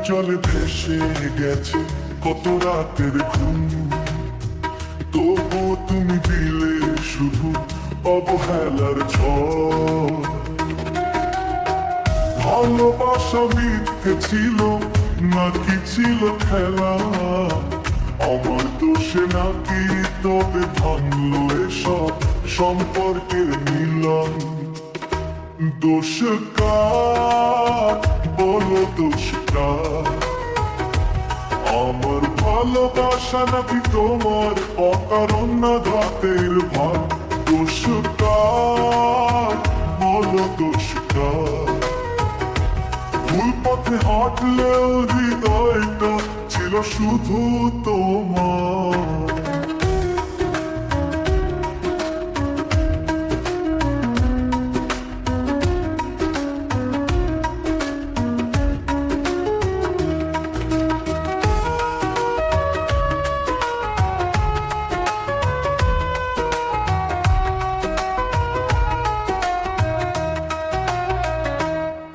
জলে ভেসে গেছে কত রাতের ঘুম, তবু তুমি দিলে শুধু অবহেলার ঝড়। ভালোবাসা মিথ্যে ছিল নাকি ছিল খেলা, আমার দোষে নাকি তবে ভাঙলো এসব সম্পর্কের মিলন। দোষ কার বলো, দোষ কার? আমার ভালোবাসা নাকি তোমার অকারণা ঘাতের ভার? দোষ কার বলো, দোষ কার? ভুল পথে হাঁটলেও হৃদয়টা ছিল শুধু তোমার।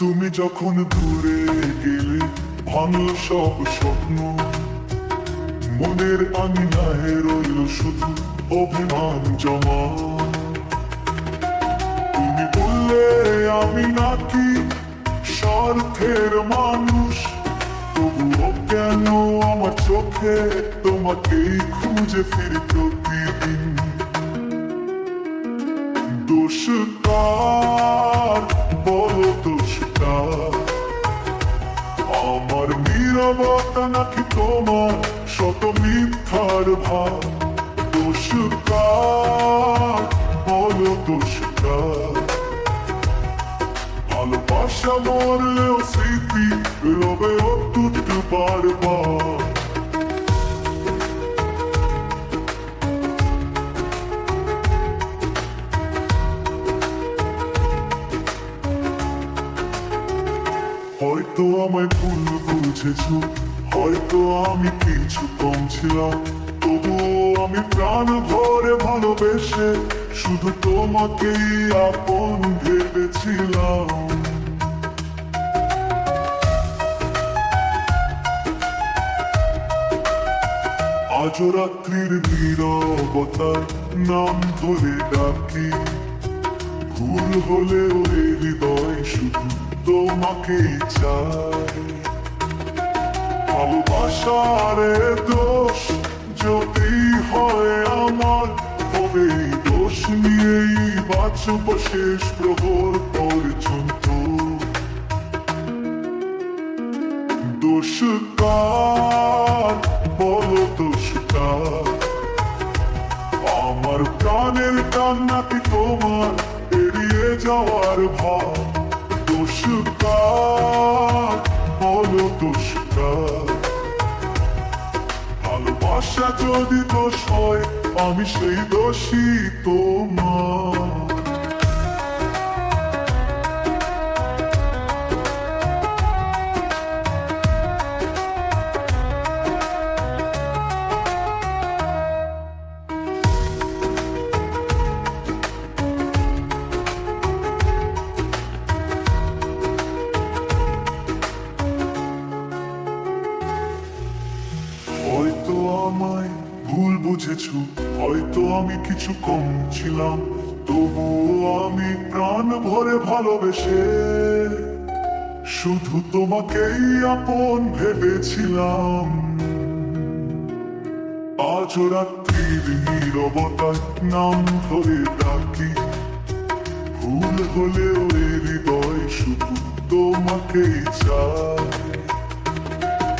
তুমি যখন দূরে গেলে ভাঙল সব স্বপ্ন, মনের আঙিনায় রইল শুধু অভিমান জমা। তুমি বললে আমি নাকি স্বার্থের মানুষ, তবুও কেন আমার চোখে তোমাকেই খুঁজে ফিরি প্রতিদিন। দোষ কার বলো, দোষ কার? আমার নীরবতা নাকি তোমার শত মিথ্যার ভাব? দোষ কার বলো, দোষ কার? ভালোবাসা মরলেও স্মৃতি রবে অটুট বারবার। হয়তো আমায় ভুল বুঝেছো, হয়তো আমি কিছু কম ছিলাম, তবুও আমি প্রাণ ভরে ভালোবেসে শুধু তোমাকেই আপন ভেবেছিলাম। আজও রাত্রির নীরবতার নাম ধরে ডাকি, ভুল হলেও এই হৃদয় শুধু তোমাকেই চাই। ভালোবাসার দোষ যদি হয় আমার, তবে এই দোষ নিয়েই বাঁচব শেষ প্রহর পর্যন্ত। দোষ কার বলো, দোষ কার? আমার প্রাণের টান নাকি তোমার এড়িয়ে যাওয়ার ভাব? দোষ কার বলো, দোষ কার? ভালোবাসা যদি দোষ হয় আমি সেই দোষী তোমার। হয়তো আমায় ভুল বুঝেছো, হয়তো আমি কিছু কম ছিলাম, তবুও আমি প্রাণ ভরে ভালোবেসে শুধু তোমাকেই আপন ভেবেছিলাম। আজ রাত্রির নীরবতায় নাম ধরে ডাকি, ভুল হলেও হৃদয় শুধু তোমাকেই চায়।